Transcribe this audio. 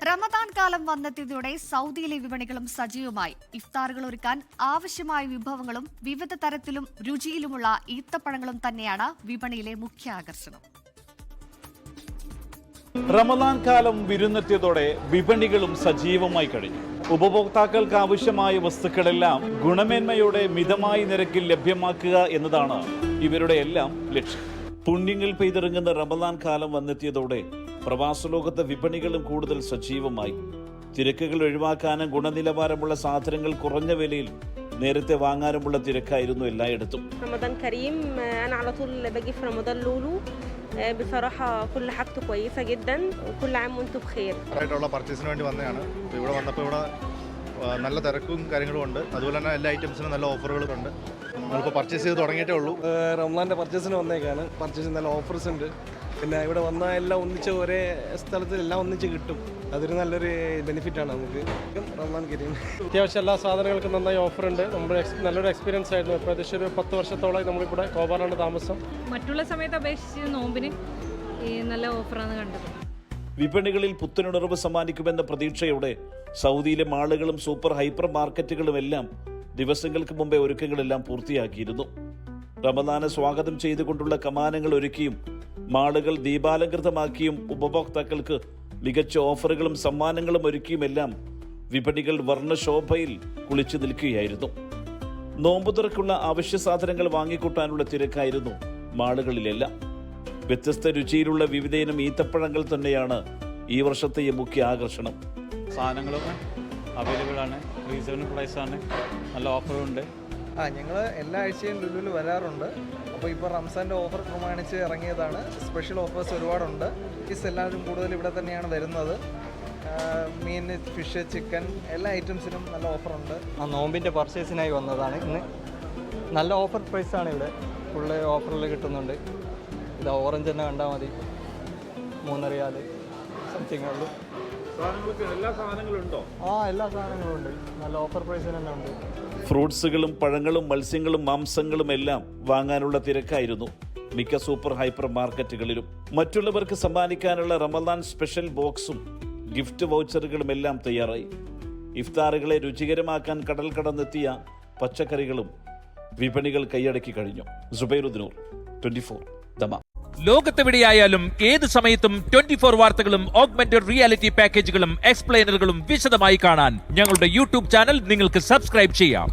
റമദാൻ കാലം വന്നെത്തിയതോടെ സൗദിയിലെ വിപണികളും സജീവമായി. ഇഫ്താറുകൾ ഒരുക്കാൻ ആവശ്യമായ വിഭവങ്ങളും വിവിധ തരത്തിലും രുചിയിലുമുള്ള ഈത്തപ്പഴങ്ങളും തന്നെയാണ് വിപണിയിലെ മുഖ്യ ആകർഷണം. റമദാൻ കാലം വിരുന്നെത്തിയതോടെ വിപണികളും സജീവമായി കഴിഞ്ഞു. ഉപഭോക്താക്കൾക്ക് ആവശ്യമായ വസ്തുക്കളെല്ലാം ഗുണമേന്മയോടെ മിതമായ നിരക്കിൽ ലഭ്യമാക്കുക എന്നതാണ് ഇവരുടെ എല്ലാം ലക്ഷ്യം. പുണ്യങ്ങൾ പെയ്തിറങ്ങുന്ന റമദാൻ കാലം വന്നെത്തിയതോടെ പ്രവാസലോകത്തെ വിപണികളും കൂടുതൽ സജീവമായി. തിരക്കുകൾ ഒഴിവാക്കാനും ഗുണനിലവാരമുള്ള സാധനങ്ങൾ കുറഞ്ഞ വിലയിൽ നേരത്തെ വാങ്ങാനുമുള്ള തിരക്കായിരുന്നു എല്ലായിടത്തും. رمضان كريم أنا على طول باجي في رمضان لولو بصراحة كل حاجته كويسة جدا وكل عام وانتم بخير. ആയിട്ടുള്ള പർച്ചേസിന് വേണ്ടി വന്നതാണ്. ഇവിടെ വന്നപ്പോൾ ഇവിടെ നല്ല തിരക്കും കാര്യങ്ങളും ഉണ്ട്. അതുപോലെ തന്നെ എല്ലാ ഐറ്റംസിനും നല്ല ഓഫറുകളും ഉണ്ട്. നമ്മളിപ്പോൾ പർച്ചേസ് ചെയ്ത് തുടങ്ങിയിട്ടേ ഉള്ളൂ. റംസാൻ്റെ പർച്ചേസിന് വന്നേക്കാണ്. പർച്ചേസിന് നല്ല ഓഫേഴ്സ് ഉണ്ട്. പിന്നെ ഇവിടെ വന്നാൽ എല്ലാം ഒന്നിച്ച് ഒരേ സ്ഥലത്ത് എല്ലാം ഒന്നിച്ച് കിട്ടും. അതൊരു നല്ലൊരു ബെനിഫിറ്റാണ് നമുക്ക്. റംസാൻ കരീം അത്യാവശ്യം എല്ലാ സാധനങ്ങൾക്കും നന്നായി ഓഫറുണ്ട്. നമ്മുടെ നല്ലൊരു എക്സ്പീരിയൻസ് ആയിരുന്നു. ഏകദേശം ഒരു 10 വർഷത്തോളം നമ്മളിവിടെ കോബാറാണ് താമസം. മറ്റുള്ള സമയത്ത് അപേക്ഷിച്ച് നോമ്പിന് നല്ല ഓഫറാണ് കണ്ടത്. വിപണികളിൽ പുത്തനുണർവ് സമ്മാനിക്കുമെന്ന പ്രതീക്ഷയോടെ സൗദിയിലെ മാളുകളും സൂപ്പർ ഹൈപ്പർ മാർക്കറ്റുകളും എല്ലാം ദിവസങ്ങൾക്ക് മുമ്പേ ഒരുക്കങ്ങളെല്ലാം പൂർത്തിയാക്കിയിരുന്നു. റമദാനെ സ്വാഗതം ചെയ്തുകൊണ്ടുള്ള കമാനങ്ങൾ ഒരുക്കിയും മാളുകൾ ദീപാലങ്കൃതമാക്കിയും ഉപഭോക്താക്കൾക്ക് മികച്ച ഓഫറുകളും സമ്മാനങ്ങളും ഒരുക്കിയുമെല്ലാം വിപണികൾ വർണ്ണശോഭയിൽ കുളിച്ചു നിൽക്കുകയായിരുന്നു. നോമ്പുതുറക്കുള്ള അവശ്യ സാധനങ്ങൾ വാങ്ങിക്കൂട്ടാനുള്ള തിരക്കായിരുന്നു മാളുകളിലെല്ലാം. വ്യത്യസ്ത രുചിയിലുള്ള വിവിധയിനം ഈത്തപ്പഴങ്ങൾ തന്നെയാണ് ഈ വർഷത്തെ മുഖ്യ ആകർഷണം. സാധനങ്ങളൊക്കെ അവൈലബിൾ ആണ്, റീസണബിൾ പ്രൈസാണ്, നല്ല ഓഫറുണ്ട്. ഞങ്ങൾ എല്ലാ ആഴ്ചയും ലുലുവിൽ വരാറുണ്ട്. അപ്പോൾ ഇപ്പോൾ റംസാൻ്റെ ഓഫർ പ്രമാണിച്ച് ഇറങ്ങിയതാണ്. സ്പെഷ്യൽ ഓഫേഴ്സ് ഒരുപാടുണ്ട്. എല്ലാവരും കൂടുതൽ ഇവിടെ തന്നെയാണ് വരുന്നത്. മീൻ, ഫിഷ്, ചിക്കൻ എല്ലാ ഐറ്റംസിനും നല്ല ഓഫറുണ്ട്. നോമ്പിൻ്റെ പർച്ചേസിനായി വന്നതാണ്. ഇന്ന് നല്ല ഓഫർ പ്രൈസാണ് ഇവിടെ. ഫുള്ള് ഓഫറിൽ കിട്ടുന്നുണ്ട്. ഇത് ഓറഞ്ച് തന്നെ കണ്ടാൽ മതി. 3 റിയാൽ സംതിങ് ഉള്ളൂ. എല്ലാ സാധനങ്ങളും ഉണ്ടോ? എല്ലാ സാധനങ്ങളും ഉണ്ട്. നല്ല ഓഫർ പ്രൈസിന് തന്നെ ഉണ്ട്. ഫ്രൂട്ട്സുകളും പഴങ്ങളും മത്സ്യങ്ങളും മാംസങ്ങളും എല്ലാം വാങ്ങാനുള്ള തിരക്കായിരുന്നു മിക്ക സൂപ്പർ ഹൈപ്പർ മാർക്കറ്റുകളിലും. മറ്റുള്ളവർക്ക് സമ്മാനിക്കാനുള്ള റമദാൻ സ്പെഷ്യൽ ബോക്സും ഗിഫ്റ്റ് വൗച്ചറുകളും എല്ലാം തയ്യാറായി. ഇഫ്താറുകളെ രുചികരമാക്കാൻ കടൽ കടന്നെത്തിയ പച്ചക്കറികളും വിപണികൾ കൈയടക്കി കഴിഞ്ഞു. സുബൈറുദ്ദീൻ, 24 ദമാം. ലോകത്തെവിടെയായാലും ഏത് സമയത്തും 24 വാർത്തകളും ഓഗ്മെന്റഡ് റിയാലിറ്റി പാക്കേജുകളും എക്സ്പ്ലെയിനറുകളും വിശദമായി കാണാൻ ഞങ്ങളുടെ യൂട്യൂബ് ചാനൽ നിങ്ങൾക്ക് സബ്സ്ക്രൈബ് ചെയ്യാം.